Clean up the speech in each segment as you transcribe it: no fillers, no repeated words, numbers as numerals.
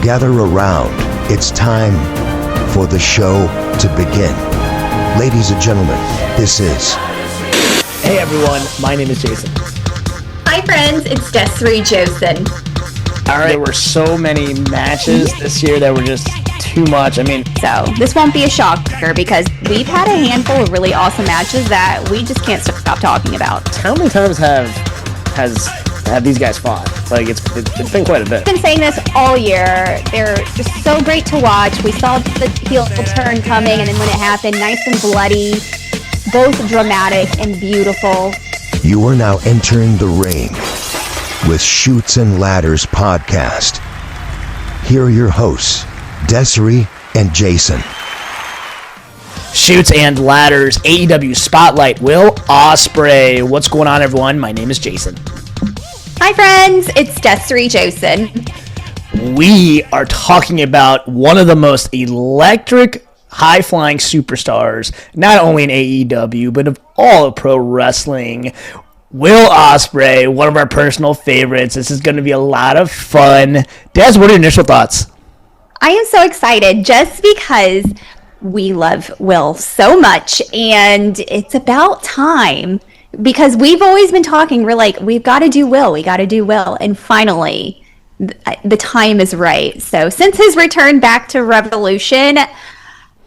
Gather around. It's time for the show to begin. Ladies and gentlemen, this is... Hey everyone, my name is Jason. Hi friends, it's Desiree Josen. All right, there were so many matches this year that were just too much. So this won't be a shocker because we've had a handful of really awesome matches that we just can't stop talking about. How many times have these guys fought? Like it's been quite a bit. I've been saying this all year. They're just so great to watch. We saw the heel turn coming, and then when it happened, nice and bloody, both dramatic and beautiful. You are now entering the ring with Chutes and Ladders podcast. Here are your hosts, Desiree and Jason. Chutes and Ladders, AEW Spotlight, Will Ospreay. What's going on, everyone? My name is Jason. Hi friends, it's Desiree Josen. We are talking about one of the most electric, high-flying superstars, not only in AEW, but of all of pro wrestling. Will Ospreay, one of our personal favorites. This is going to be a lot of fun. Des, what are your initial thoughts? I am so excited just because we love Will so much, and it's about time. Because we've always been talking, we're like, we've got to do Will, and finally, the time is right. So since his return back to Revolution,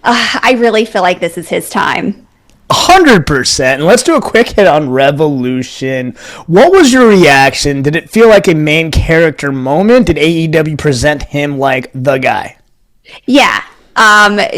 I really feel like this is his time. 100%. And let's do a quick hit on Revolution. What was your reaction? Did it feel like a main character moment? Did AEW present him like the guy? Yeah.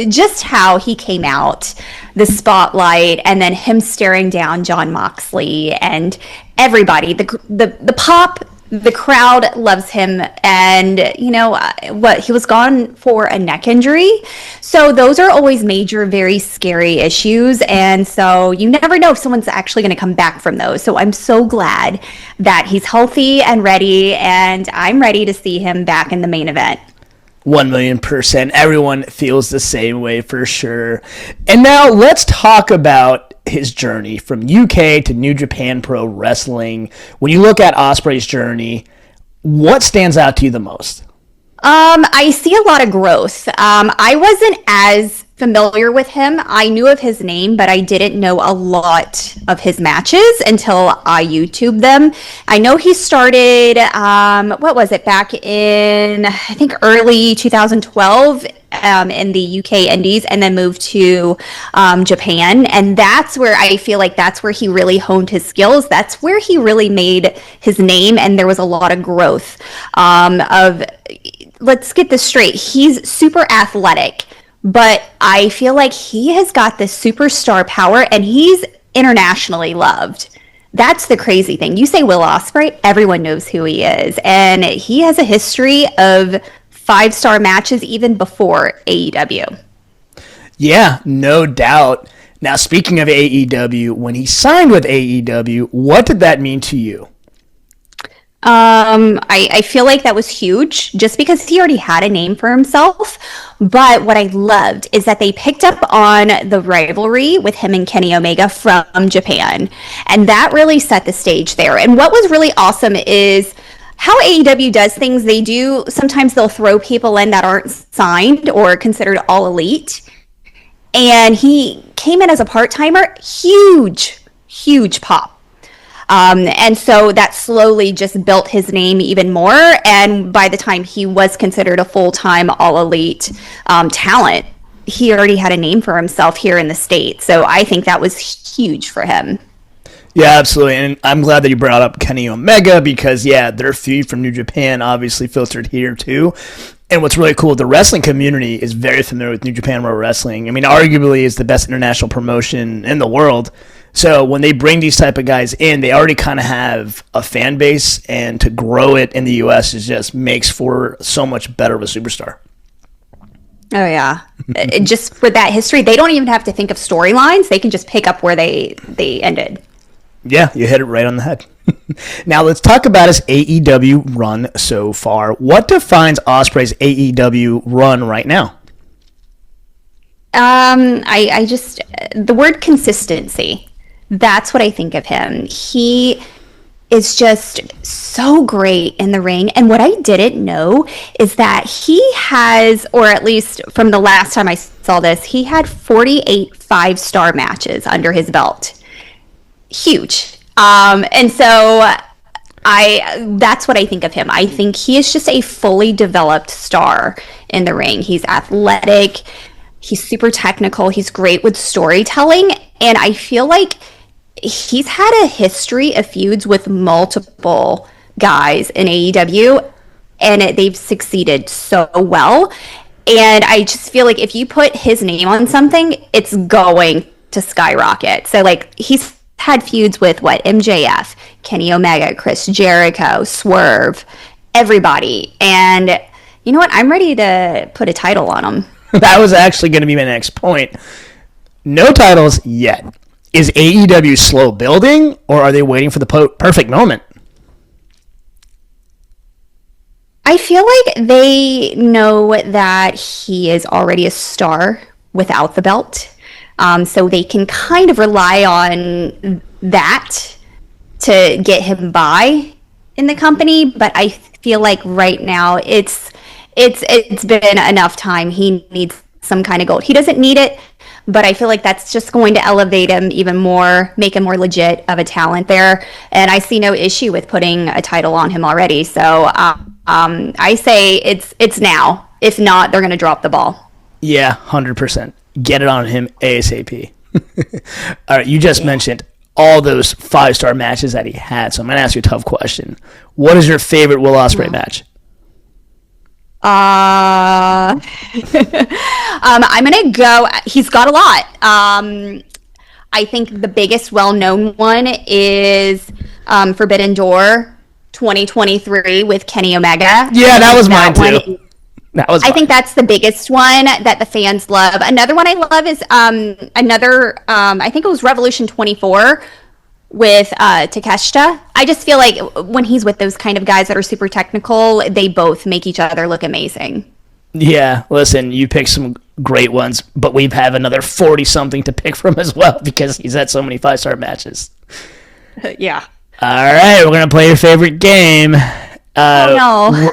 Just how he came out, the spotlight, and then him staring down Jon Moxley and everybody, the pop, the crowd loves him. And you know what, he was gone for a neck injury, so those are always major, very scary issues, and so you never know if someone's actually going to come back from those. So I'm so glad that he's healthy and ready, and I'm ready to see him back in the main event. 1,000,000%. Everyone feels the same way for sure. And now let's talk about his journey from UK to New Japan Pro Wrestling. When you look at Ospreay's journey, what stands out to you the most? I see a lot of growth. I wasn't as familiar with him. I knew of his name, but I didn't know a lot of his matches until I YouTubed them. I know he started, back in, I think, early 2012 in the UK Indies, and then moved to Japan. And that's where I feel like that's where he really honed his skills. That's where he really made his name, and there was a lot of growth let's get this straight. He's super athletic, but I feel like he has got this superstar power, and he's internationally loved. That's the crazy thing. You say Will Ospreay, everyone knows who he is, and he has a history of 5-star matches even before AEW. Yeah, no doubt. Now, speaking of AEW, when he signed with AEW, what did that mean to you? I feel like that was huge just because he already had a name for himself. But what I loved is that they picked up on the rivalry with him and Kenny Omega from Japan. And that really set the stage there. And what was really awesome is how AEW does things. Sometimes they'll throw people in that aren't signed or considered all elite. And he came in as a part-timer, huge pop. And so that slowly just built his name even more. And by the time he was considered a full-time all-elite talent, he already had a name for himself here in the States. So I think that was huge for him. Yeah, absolutely. And I'm glad that you brought up Kenny Omega because, yeah, their feud from New Japan obviously filtered here too. And what's really cool, the wrestling community is very familiar with New Japan Pro Wrestling. I mean, arguably is the best international promotion in the world. So when they bring these type of guys in, they already kind of have a fan base, and to grow it in the U.S. is just makes for so much better of a superstar. Oh, yeah. Just for that history, they don't even have to think of storylines. They can just pick up where they ended. Yeah, you hit it right on the head. Now let's talk about his AEW run so far. What defines Ospreay's AEW run right now? I just, the word consistency, that's what I think of him. He is just so great in the ring. And what I didn't know is that he has, or at least from the last time I saw this, he had 48 five-star matches under his belt. Huge. And so that's what I think of him. I think he is just a fully developed star in the ring. He's athletic, he's super technical, he's great with storytelling, and I feel like he's had a history of feuds with multiple guys in AEW, and they've succeeded so well. And I just feel like if you put his name on something, it's going to skyrocket. So like he's had feuds with MJF, Kenny Omega, Chris Jericho, Swerve, everybody. And you know what? I'm ready to put a title on him. That was actually going to be my next point. No titles yet. Is AEW slow building, or are they waiting for the perfect moment? I feel like they know that he is already a star without the belt. So they can kind of rely on that to get him by in the company. But I feel like right now it's been enough time. He needs some kind of gold. He doesn't need it, but I feel like that's just going to elevate him even more, make him more legit of a talent there. And I see no issue with putting a title on him already. So I say it's now. If not, they're going to drop the ball. Yeah, 100%. Get it on him ASAP. All right, you just mentioned all those 5-star matches that he had, so I'm going to ask you a tough question. What is your favorite Will Ospreay match? I'm going to go, he's got a lot. I think the biggest well-known one is Forbidden Door 2023 with Kenny Omega. Yeah, that was mine too. I think that's the biggest one that the fans love. Another one I love is I think it was Revolution 24 with Takeshita. I just feel like when he's with those kind of guys that are super technical, they both make each other look amazing. Yeah, listen, you picked some great ones, but we have another 40-something to pick from as well because he's had so many 5-star matches. Yeah. All right, we're going to play your favorite game. Oh, no.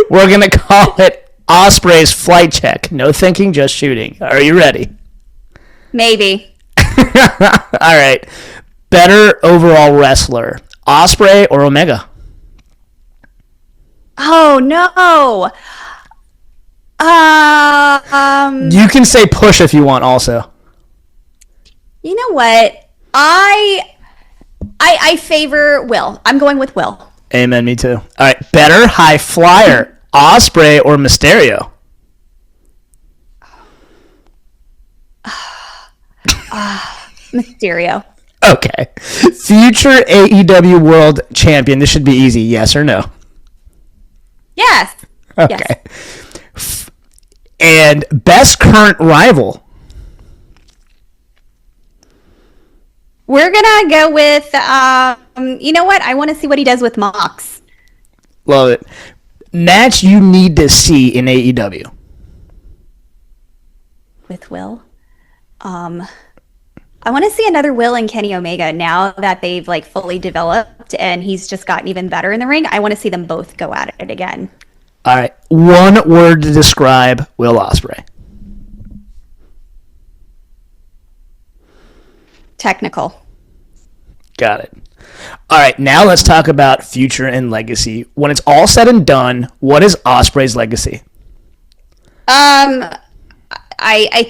We're going to call it Ospreay's Flight Check. No thinking, just shooting. Are you ready? Maybe. All right. Better overall wrestler, Ospreay or Omega? Oh, no. You can say push if you want also. You know what? I favor Will. I'm going with Will. Amen, me too. All right, better high flyer, Ospreay or Mysterio? Mysterio. Okay. Future AEW World Champion. This should be easy. Yes or no? Yes. Okay. Yes. And best current rival. We're gonna go with. You know what? I want to see what he does with Mox. Love it. Match you need to see in AEW. With Will. I want to see another Will and Kenny Omega now that they've like fully developed and he's just gotten even better in the ring. I want to see them both go at it again. All right. One word to describe Will Ospreay. Technical. Got it. All right. Now let's talk about future and legacy. When it's all said and done, what is Ospreay's legacy? I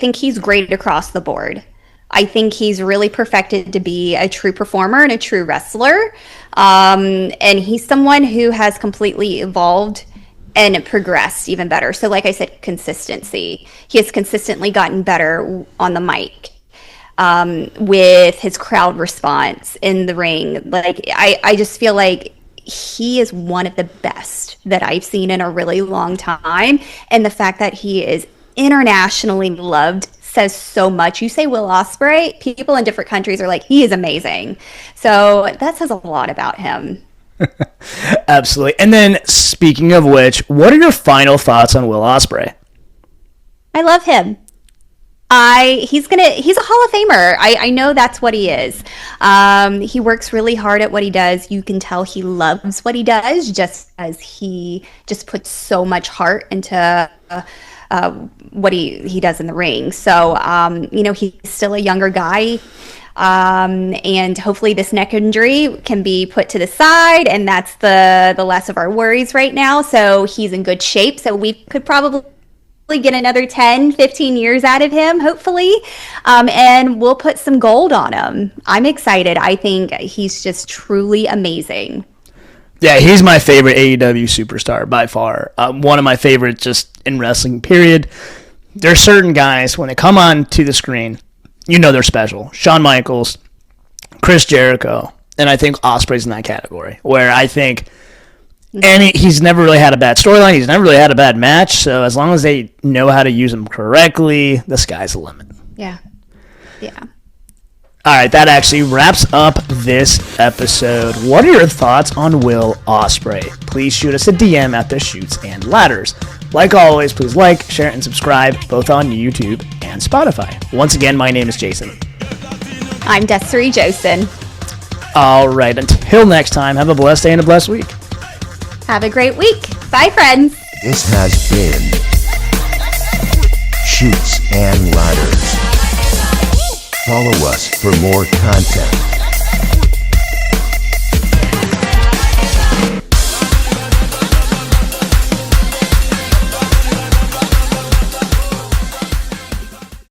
think he's great across the board. I think he's really perfected to be a true performer and a true wrestler. And he's someone who has completely evolved and progressed even better. So like I said, consistency. He has consistently gotten better on the mic with his crowd response in the ring. Like I just feel like he is one of the best that I've seen in a really long time. And the fact that he is internationally loved says so much. You say Will Ospreay, people in different countries are like, he is amazing. So that says a lot about him. Absolutely. And then speaking of which, what are your final thoughts on Will Ospreay? I love him. He's a Hall of Famer. I know that's what he is. He works really hard at what he does. You can tell he loves what he does, just as he just puts so much heart into what he does in the ring. So, he's still a younger guy. And hopefully this neck injury can be put to the side, and that's the less of our worries right now. So he's in good shape. So we could probably get another 10, 15 years out of him, hopefully. And we'll put some gold on him. I'm excited. I think he's just truly amazing. Yeah, he's my favorite AEW superstar by far. One of my favorites just in wrestling, period. There's certain guys, when they come on to the screen, they're special. Shawn Michaels, Chris Jericho, and I think Ospreay's in that category, where I think he's never really had a bad storyline. He's never really had a bad match. So as long as they know how to use him correctly, the sky's the limit. Yeah. All right, that actually wraps up this episode. What are your thoughts on Will Ospreay? Please shoot us a DM at the Shoots and Ladders. Like always, please like, share, and subscribe, both on YouTube and Spotify. Once again, my name is Jason. I'm Desiree Josen. All right, until next time, have a blessed day and a blessed week. Have a great week. Bye, friends. This has been Shoots and Ladders. Follow us for more content.